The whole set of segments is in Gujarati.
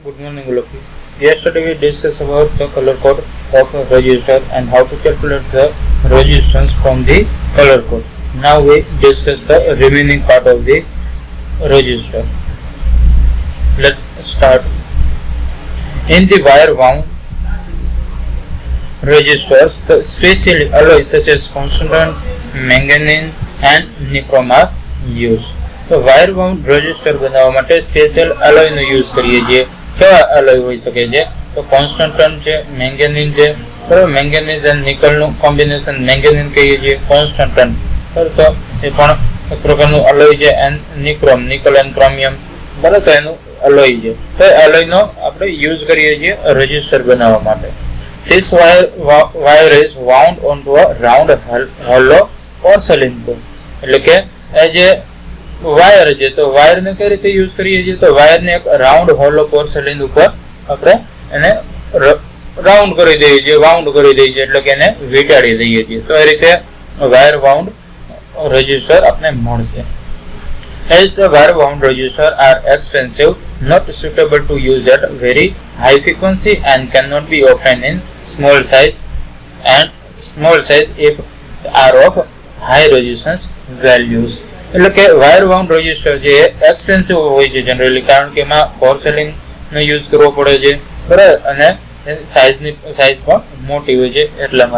Good morning, all of you. Yesterday we discussed about the color code of a register and how to calculate the resistance from the color code. Now we discuss the remaining part of the register. Let's start. In the wire wound registers, the special alloys such as constant, manganese and nichrome are used. તો વાયર વાઉન્ડ રજિસ્ટર બનાવવા માટે સ્પેશિયલ એલોયનો યુઝ કરીએ છીએ. કેવા એલોય હોઈ શકે છે? તો કોન્સ્ટન્ટન છે, મેંગેનીઝ છે, બરાબર. મેંગેનીઝ અને નિકલનું કોમ્બિનેશન મેંગેનીઝ કહીએ છીએ, કોન્સ્ટન્ટન, બરાબર. તો એ પણ એક પ્રકારનું એલોય છે. And nichrome, nickel and chromium, બરાબર. તો એનું એલોય છે. તો એલોયનો આપણે યુઝ કરીએ છીએ રજિસ્ટર બનાવવા માટે. This wire is wound onto a round hollow porcelain board. એટલે કે એ જે વાયર છે તો વાયર ને કઈ રીતે યુઝ કરીએ છીએ? તો વાયર ને એક રાઉન્ડ હોલો પોર્સેલિન ઉપર આપણે એને રાઉન્ડ કરી દઈએ છીએ, વાઉન્ડ કરી દઈએ છીએ, એટલે કે એને વીંટાળી દઈએ છીએ. તો એ રીતે વાયર વાઉન્ડ રજિસ્ટર આપણે મળશે. As the wire wound register are expensive, not suitable to use at very high frequency and cannot be obtained in small size if are of high resistance values. એટલે કે વાયર વાઉન્ડ રજિસ્ટર જે એક્સપેન્સિવ હોય છે જનરલી, કારણ કે એમાં પોર્સેલિન નો યુઝ કરવો પડે છે, બરાબર. અને સાઇઝ પણ મોટી હોય છે, એટલા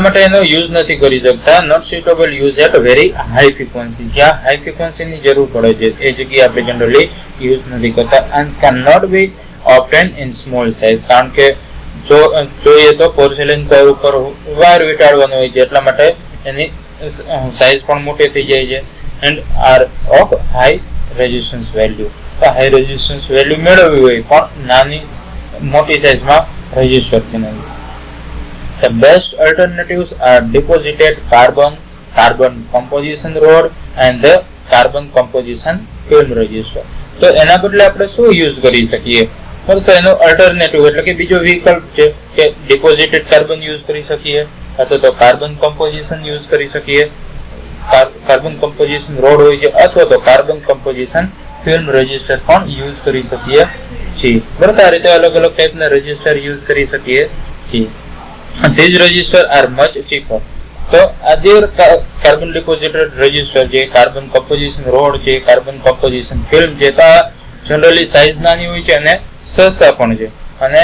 માટે એનો યુઝ નથી કરી શકતા. Not suitable use at very high frequency, જ્યાં હાઈ ફ્રીક્વન્સીની જરૂર પડે છે એ જગ્યાએ આપણે જનરલી યુઝ નથી કરતા. And can not be obtain in small size, કારણ કે જો જોઈએ તો પોર્સેલિન કવર ઉપર વાયર વીંટાળવાનું હોય છે, એટલા માટે એની સાઇઝ પણ મોટી થઈ જાય છે. And R of high resistance value, તો હાઈ રેઝિસ્ટન્સ વેલ્યુ મેળવવી હોય પણ નાની મોટી સાઇઝમાં રજિસ્ટર બનાવવું. The best alternatives are deposited carbon composition rod and the carbon composition film register. તો એના બદલે આપણે શું યુઝ કરી શકીએ? તો એનો અલ્ટરનેટિવ એટલે કે બીજો વિકલ્પ છે કે ડિપોઝિટેડ કાર્બન યુઝ કરી શકીએ, અથવા તો કાર્બન કમ્પોઝિશન યુઝ કરી શકીએ. કાર્બન કમ્પોઝિશન રોડ હોય છે, અથવા તો કાર્બન કમ્પોઝિશન ફિલ્મ રજિસ્ટર પણ યુઝ કરી શકીએ છીએ, બરાબર. આ રીતે અલગ અલગ ટાઈપના રજિસ્ટર યુઝ કરી શકીએ છીએ. These registers are much cheaper. તો આ જે કાર્બન ડિપોઝિટેડ રજિસ્ટર છે, કાર્બન કમ્પોઝિશન રોડ છે, કાર્બન કમ્પોઝિશન ફિલ્મ છે, તો આ જનરલી સાઇઝ નાની હોય છે અને સસ્તા પણ છે, અને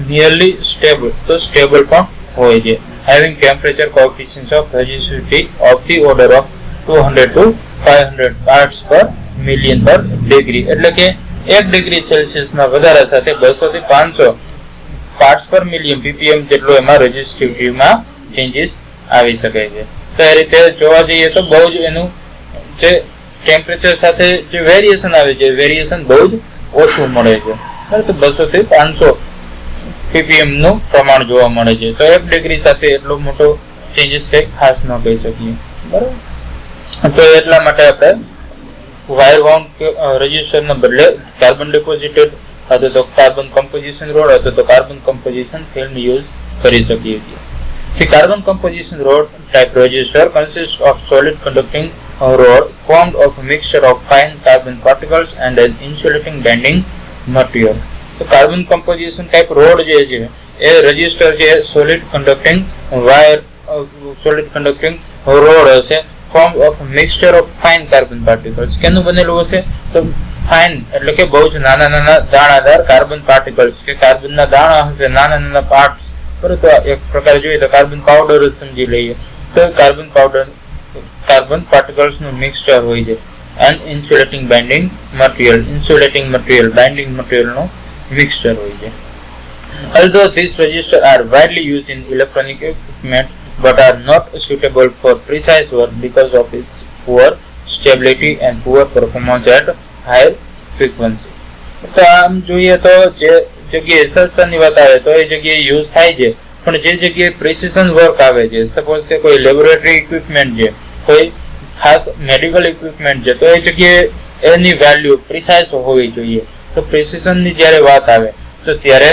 નિયરલી સ્ટેબલ, તો સ્ટેબલ પણ હોય છે. Having temperature coefficients of resistivity of the order of 200 to 500 parts per million per degree, એટલે કે 1 ડિગ્રી સેલ્સિયસના વધારા સાથે 200 થી 500 પાર્ટ્સ પર મિલિયન ppm જેટલો એમાં રેઝિસ્ટિવિટીમાં ચેન્જીસ આવી શકે છે. તો એ રીતે જોવા જઈએ તો બહુ જ એનું જે ટેમ્પરેચર સાથે જે વેરિએશન આવે છે, વેરિએશન બહુ જ ઓછું મળે છે, બરાબર. તો 200 થી 500 ppm નું પ્રમાણ જોવા મળે છે. તો 1 ડિગ્રી સાથે એટલો મોટો ચેન્જીસ કંઈ ખાસ ન કહી શકીએ, બરાબર. તો એટલા માટે આપણે વાયર વાઉન્ડ રજિસ્ટરના બદલે કાર્બન ડિપોઝિટેડ અથવા તો કાર્બન કમ્પોઝિશન રોડ અથવા તો કાર્બન કમ્પોઝિશન ફિલ્મ યુઝ કરી શકીએ છીએ. The carbon composition rod type register consists of solid conducting rod formed of a mixture of fine carbon particles and an insulating bending material. તો કાર્બન કમ્પોઝિશન ટાઈપ રોડ જે છે એ રજિસ્ટર જે સોલિડ કન્ડક્ટિંગ રોડ હશે, formed of a mixture of fine carbon particles. કેનું બનેલું હશે? તો ફાઇન એટલે કે બહુ જ નાના નાના દાણાદાર કાર્બન પાર્ટિકલ્સ, કે કાર્બનના દાણા હશે, નાના નાના પાર્ટ્સ, બરાબર. તો એક પ્રકારે જોઈએ તો કાર્બન પાવડર જ સમજી લઈએ. તો કાર્બન પાર્ટિકલ્સ નું મિક્સચર હોય છે. એન્ડ ઇન્સ્યુલેટિંગ બાઇન્ડિંગ મટીરિયલ નો મિક્સચર હોય છે. Although these registers are widely used in electronic equipment but are not suitable for precise work because of its poor stability and poor performance at high frequency. તો આમ જોઈએ તો જે જગ્યાએ સસ્તાની વાત આવે તો એ જગ્યાએ યુઝ થાય છે, પણ જે જગ્યાએ પ્રિસિઝન વર્ક આવે છે, સપોઝ કે કોઈ લેબોરેટરી ઇક્વિપમેન્ટ છે, કોઈ ખાસ મેડિકલ ઇક્વિપમેન્ટ છે, તો એ જગ્યાએ એની વેલ્યુ પ્રિસાઇઝ હોવી જોઈએ. તો પ્રિસિઝનની જ્યારે વાત આવે તો ત્યારે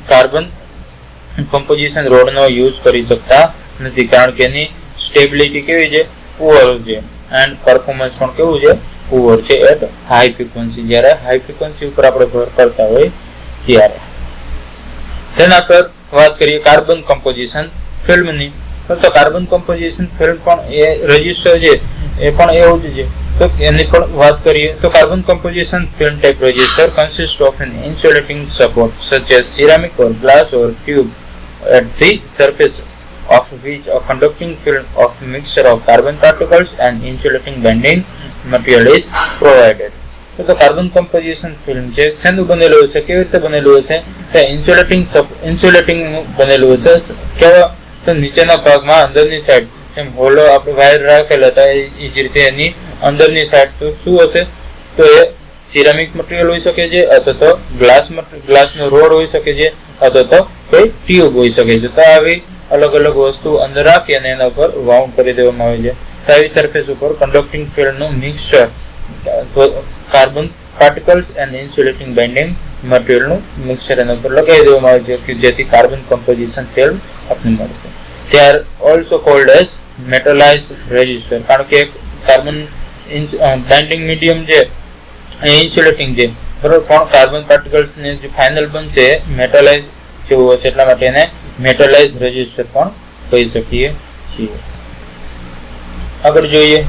કાર્બન કમ્પોઝિશન રોડનો યુઝ કરી શકતા નથી, કારણ કે એની સ્ટેબિલિટી કેવી છે? પુઅર છે, એન્ડ પરફોર્મન્સ પણ કેવું છે? પુઅર છે એટ હાઈ ફ્રીક્વન્સી, જ્યારે હાઈ ફ્રીક્વન્સી ઉપર આપણે ભર કરતા હોય ત્યારે. તેના પર વાત કરીએ કાર્બન કમ્પોઝિશન ફિલ્મની. તો કાર્બન કમ્પોઝિશન ફિલ્મ પણ એ રજિસ્ટર છે એ પણ એવું જ છે. તો એની પણ વાત કરીએ તો carbon composition film type register consists of an insulating support such as ceramic or glass or tube at the surface of which a conducting film of mixture of carbon particles and insulating bending material is provided. તો કાર્બન કમ્પોઝિશન ફિલ્મ છે શેનું બનેલું હશે, કેવી રીતે બનેલું હશે, તો ઇન્સ્યુલેટિંગ બનેલું હશે. કેવા તો નીચેના ભાગમાં અંદરની સાઈડ એમ હોલો આપણે વાયર રાખેલા હતા એ જ રીતે એની અંદરની સાઈડ તો શું હશે, તો એ સિરામિક મટીરિયલ હોઈ શકે છે, અથવા તો ગ્લાસનો રોડ હોઈ શકે છે, અથવા તો કોઈ ટ્યુબ હોઈ શકે છે. તો આવી અલગ અલગ વસ્તુ અંદર રાખી અને એના ઉપર વાઉન્ડ કરી દેવામાં આવે છે. તો આવી સરફેસ ઉપર કન્ડક્ટિંગ ફિલ્મનું mixture carbon particles and insulating binding મટીરિયલનું મિક્સચર એના ઉપર લગાવી દેવામાં આવે છે કે જેથી કાર્બન કમ્પોઝિશન ફિલ્મ આપણને મળશે. They are also called as metallized resistor, કારણ કે કાર્બન બાઇન્ડિંગ મીડિયમ છે એ ઇન્સ્યુલેટિંગ છે બરોબર, પણ કાર્બન પાર્ટિકલ્સ ને જે ફાઇનલ બનશે મેટલાઇઝ જેવું હશે એટલા માટે એને મેટલાઇઝ રેઝિસ્ટર પણ કહી શકીએ છીએ. આગળ જોઈએ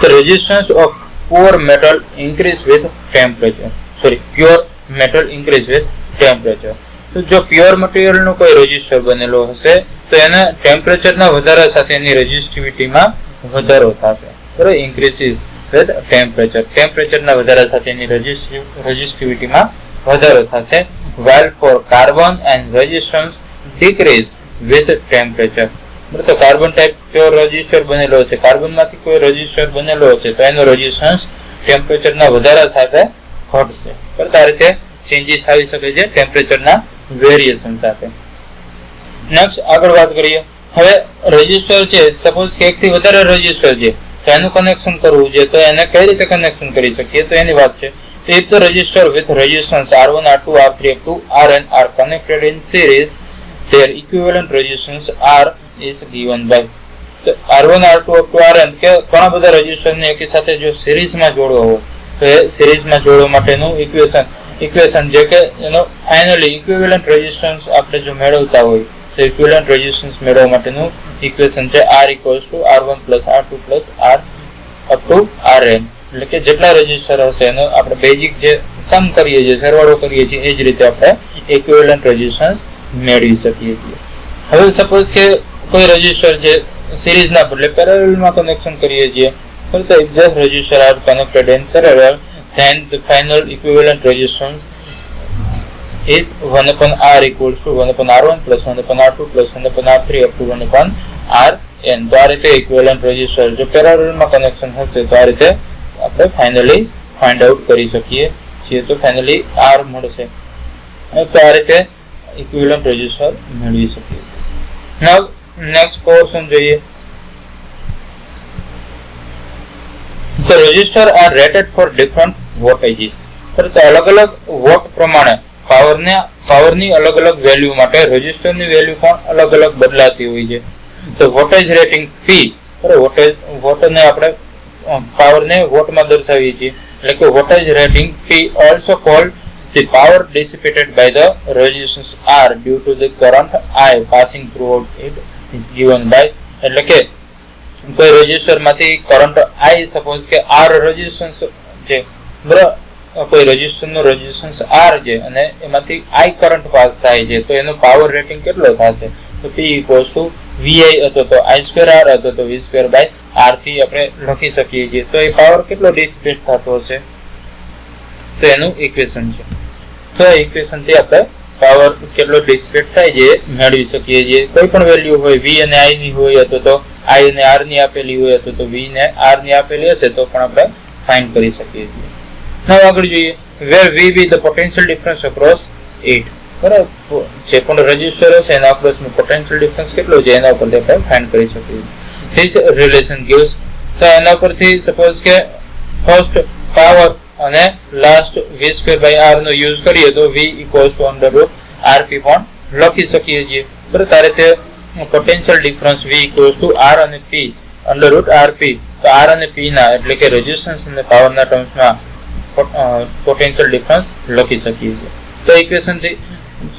તો resistance of pure metal increase with temperature. Pure metal increase with temperature. તો જો પ્યોર મટીરિયલનો કોઈ રેઝિસ્ટર બનેલો હશે તો એના ટેમ્પરેચરના વધારા સાથે એની રેઝિસ્ટિવિટીમાં વધારો થશે બરાબર, ઇન્ક્રીઝિસ વિથ ટેમ્પરેચરના વધારા સાથે એની રેઝિસ્ટિવિટીમાં વધારો થશે. while for carbon and resistance decrease with temperature. તો કાર્બન ટાઈપ જો રેઝિસ્ટર બનેલો હશે, કાર્બનમાંથી કોઈ રેઝિસ્ટર બનેલો હશે તો એનો રેઝિસ્ટન્સ ટેમ્પરેચરના વધારા સાથે ઘટશે. બરાબર, આ રીતે ચેન્જીસ આવી શકે છે ટેમ્પરેચરના વેરિએશન સાથે. નેક્સ્ટ આગળ વાત કરીએ. હવે રેઝિસ્ટર છે, સપોઝ કે એકથી વધારે રેઝિસ્ટર છે તો એનું કનેક્શન કરવું છે તો એને કઈ રીતે કનેક્શન કરી શકીએ તો એની વાત છે. If the resistor with resistance R1, R2, R3 up to Rn are connected in series, their equivalent resistance R is given by. તો R1, R2 up to Rn કે ઘણા બધા રેઝિસ્ટરને એકી સાથે જો સિરીઝમાં જોડવા હોય તો એ સિરીઝમાં જોડવા માટેનું ઇક્વેશન જે કે એનો ફાઇનલી ઇક્વિવેલન્ટ રેઝિસ્ટન્સ આપણે જો મેળવતા હોય તો ઇક્વિવેલન્ટ રેઝિસ્ટન્સ મેળવવા માટેનું ઇક્વેશન છે R equals to R1 plus R2 plus R up to Rn. એટલે કે જેટલા રેઝિસ્ટર હશે એનો આપણે બેઝિક જે સમ કરીએ છીએ, સરવાળો કરીએ છીએ, એ જ રીતે આપણે ઇક્વિવેલન્ટ રેઝિસ્ટન્સ મેળવી શકીએ છીએ. હવે સપોઝ કે કોઈ રેઝિસ્ટર જે સિરીઝના બદલે પેરેલલમાં કનેક્શન કરીએ છીએ તો if the resistor are connected in parallel then the final equivalent resistance is 1 upon R equals to 1 upon R1 plus 1 upon R2 plus 1 upon R3 up to 1 upon Rn. તો આ રીતે ઇક્વિવેલન્ટ રેઝિસ્ટર જો પેરેલલમાં કનેક્શન હશે તો આ રીતે આપણે ફાઇનલી ફાઇન્ડ આઉટ કરી શકીએ છીએ. તો ફાઇનલી R મળશે. તો આ રીતે ઇક્વિવેલન્ટ રેઝિસ્ટર મેળવી શકીએ. નાઉ નેક્સ્ટ પોર્શન જોઈએ. The resistor are rated for different voltages. તો અલગ અલગ વોટ પ્રમાણે પાવરની અલગ અલગ વેલ્યુ માટે રેઝિસ્ટરની વેલ્યુ પણ અલગ અલગ બદલાતી હોય છે. તો વોટેજ રેટિંગ P, વોટને આપણે પાવરને વોટમાં દર્શાવીએ છીએ એટલે કે wattage rating P also called the power dissipated by the resistance R due to the current I passing throughout it is given by. એટલે કે કોઈ રેઝિસ્ટરમાંથી કરંટ I સપોઝ કે R રેઝિસ્ટન્સ છે બરાબર, કોઈ રેઝિસ્ટરનો રેઝિસ્ટન્સ R છે અને એમાંથી I કરંટ પાસ થાય છે તો એનો પાવર રેટિંગ કેટલો થશે તો P equals to VI અથવા તો I2R અથવા તો V2 by R થી આપણે લખી શકીએ છીએ. તો એ પાવર કેટલો ડિસિપેટ થતો હશે તો એનું ઇક્વેશન છે. તો આ ઇક્વેશન થી આપણે પાવર કેટલો ડિસિપેટ થાય છે મેળવી શકીએ છીએ. કોઈ પણ વેલ્યુ હોય V અને I ની હોય અથવા તો I અને R ની આપેલી હોય અથવા તો V ને R ની આપેલી હશે તો પણ આપણે ફાઇન્ડ કરી શકીએ છીએ. હવે આગળ જોઈએ where V be the potential difference across it. બરાબર, જે પણ રેઝિસ્ટર હશે એના અક્રોસનું પોટેન્શિયલ ડિફરન્સ કેટલો છે એના ઉપરથી આપણે ફાઇન્ડ કરી શકીએ. This relation gives, તો એના પરથી સપોઝ કે ફર્સ્ટ પાવર અને લાસ્ટ V2 by R નો યુઝ કરીએ તો V equals to under root RP પણ લખી શકીએ છીએ. બરાબર, તારે તે potential difference V equals to R અને P અંડર રૂટ આરપી, તો આર અને પી ના એટલે કે રેઝિસ્ટન્સ અને પાવરના ટર્મ્સમાં પોટેન્શિયલ ડિફરન્સ લખી શકીએ છીએ. તો ઇક્વેશન થી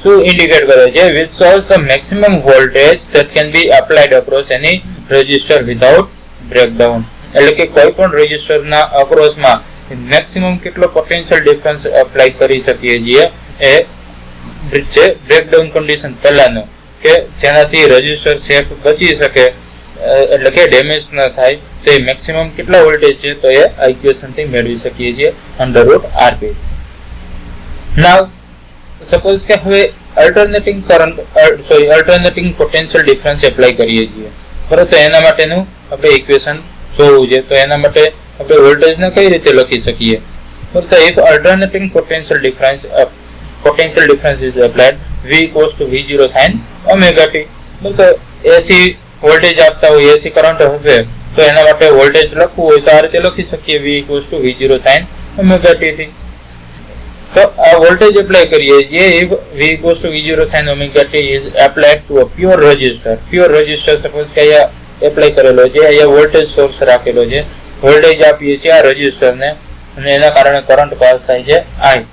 શું ઇન્ડિકેટ કરે છે? which shows the maximum voltage that can be applied across any resistor without breakdown. એટલે કે કોઈ પણ રેઝિસ્ટરના અક્રોસમાં મેક્સિમમ કેટલો પોટેન્શિયલ ડિફરન્સ એપ્લાય કરી શકીએ છીએ એ છે બ્રેકડાઉન કન્ડિશન પહેલાનો, કે જેનાથી રેઝિસ્ટર સેફ બચી શકે એટલે કે ડેમેજ ન થાય. તો એ મેક્સિમમ કેટલા વોલ્ટેજ છે તો એ આ ઇક્વેશન થી મેળવી શકીએ છીએ અંડર રૂટ આરપી. નાવ સપોઝ કે હવે અલ્ટરનેટિંગ પોટેન્શિયલ ડિફરન્સ એપ્લાય કરીએ છીએ, બરાબર. તો એના માટેનું આપણે ઇક્વેશન જોવું છે. તો એના માટે આપણે વોલ્ટેજને કઈ રીતે લખી શકીએ? તો if alternating potential difference is applied, v equals to v0 sin omega t. તો એસી વોલ્ટેજ આપતા હોય, એસી કરંટ હશે, તો એના માટે વોલ્ટેજ લખવું હોય તો આ રીતે લખી શકીએ v equals to v0 sin omega t થી. તો આ વોલ્ટેજ એપ્લાય કરીએ જે if v equals to v0 sin omega t is applied to a pure resistor. Suppose કે અહીંયા એપ્લાય કરેલો છે, અહીંયા વોલ્ટેજ સોર્સ રાખેલો છે, વોલ્ટેજ આપીએ છીએ આ રેઝિસ્ટરને અને એના કારણે કરંટ પાસ થાય છે I.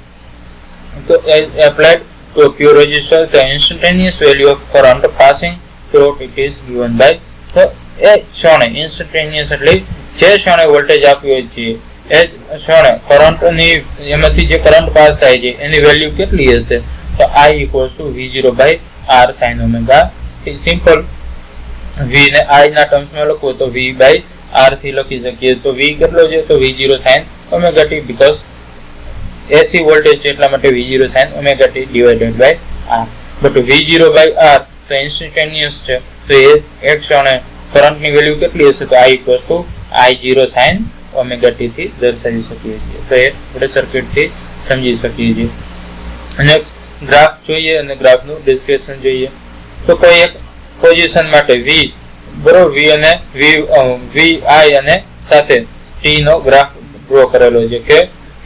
તો applied to a pure resistor, the instantaneous value of current passing through it is given by. તો એ ક્ષણે ઇન્સ્ટન્ટેનિયસ એટલે જે ક્ષણે વોલ્ટેજ આપ્યો છે એ ક્ષણે કરંટની એમાંથી જે કરંટ પાસ થાય છે એની વેલ્યુ કેટલી હશે? તો I equals to v0 by r sin omega t. Simple v ને I ના ટર્મ્સમાં લખો તો v by r થી લખી શકીએ. તો v કેટલો છે? તો v0 sin omega t, because AC voltage છે એટલા માટે v0 sin omega t divided by r. But v0 by r તો ઇન્સ્ટન્ટેનિયસ છે, તો એ એક ક્ષણે કરંટની વેલ્યુ કેટલી હશે? તો I equals to I0 sin omega t થી દર્શાવી શકીએ છીએ. તો એ આપણે સર્કિટ થી સમજી શકીએ છીએ. નેક્સ્ટ ગ્રાફ જોઈએ અને ગ્રાફનું ડિસ્ક્રિપ્શન જોઈએ. તો કોઈ એક પોઝિશન માટે v બરોબર vi અને સાથે t નો ગ્રાફ ડ્રો કરેલો છે કે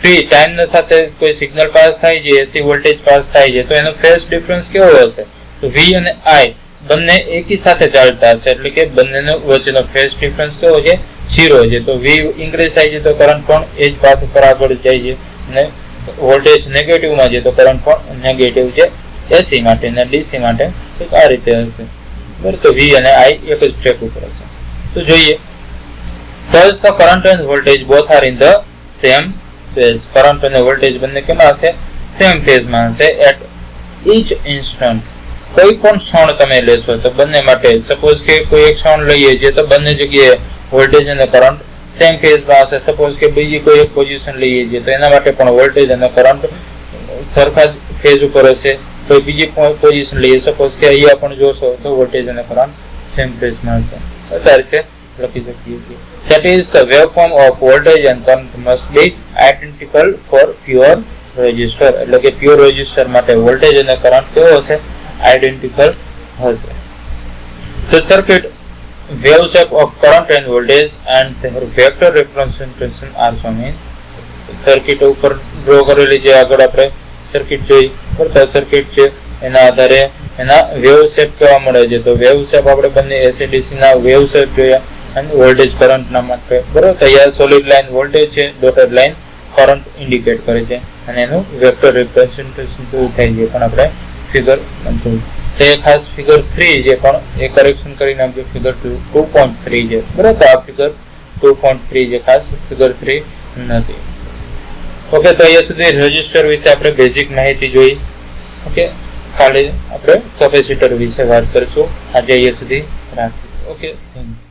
t ટાઈમ સાથે કોઈ સિગ્નલ પાસ થાય છે, એસી વોલ્ટેજ પાસ થાય છે, તો એનો ફેઝ ડિફરન્સ કેવો હશે? તો v અને I બંને એકી સાથે ચાલતા હશે એટલે કે બંનેનો વચ્ચેનો ફેઝ ડિફરન્સ કેવો છે? 0 છે. તો v ઇન્ક્રીઝ થાય છે તો કરંટ પણ એ જ પાથ પર આગળ જાય છે, અને વોલ્ટેજ નેગેટિવમાં છે તો કરંટ પણ નેગેટિવ છે એસી માટે અને ડીસી માટે આ રીતે હશે, બરાબર. તો v અને I એક જ ટ્રેક ઉપર હશે. તો જોઈએ, thus the current and voltage both are in the same phase. Current અને વોલ્ટેજ બંને કેમાં હશે? સેમ ફેઝમાં હશે at each instant. કોઈ પણ ક્ષણ તમે લેશો તો બંને માટે, સપોઝ કે કોઈ એક ક્ષણ લઈએ છીએ તો બંને જગ્યાએ વોલ્ટેજ અને કરંટ સેમ ફેઝમાં હશે. સપોઝ કે બીજી કોઈ એક પોઝિશન લઈએ છીએ તો એના માટે પણ વોલ્ટેજ અને કરંટ સરખા જ ફેઝ ઉપર હશે. કોઈ બીજી પોઝિશન લઈએ, સપોઝ કે અહીંયા પણ જોશો તો વોલ્ટેજ અને કરંટ સેમ ફેઝમાં હશે. આ રીતે લખી શકીએ છીએ. That is, the waveform of voltage and current must be identical for pure resistor. એટલે કે પ્યોર રેઝિસ્ટર માટે વોલ્ટેજ અને કરંટ કેવો હશે? આઇડેન્ટિકલ હશે. The circuit wave shape of current and voltage and their vector representation are shown in. Circuit ઉપર ડ્રો કરેલી છે, આગળ આપણે સર્કિટ જોઈ, બરાબર. સર્કિટ છે એના આધારે એના વેવ શેપ કેવા મળે છે. તો વેવ શેપ આપણે બંને એસીડીસી ના વેવ શેપ જોયા અને વોલ્ટેજ કરંટ ના માટે, બરાબર. તો અહીંયા સોલિડ લાઈન વોલ્ટેજ છે, ડોટેડ લાઈન કરંટ ઇન્ડિકેટ કરે છે અને એનું વેક્ટર રિપ્રેઝન્ટેશન કેવું થાય છે પણ આપણે ફિગર જોયું. તો એ ખાસ ફિગર 3 છે પણ એ કરેક્શન કરીને આપણે ફિગર 2.3 છે, બરાબર. તો આ ફિગર 2.3 છે, ખાસ ફિગર 3 નથી. ઓકે, તો અહીંયા સુધી રેઝિસ્ટર વિશે આપણે બેઝિક માહિતી જોઈ. ઓકે, ખાલી આપણે કેપેસિટર વિશે વાત કરીશું આજે. અહીંયા સુધી રાખીએ. Okay, thank you.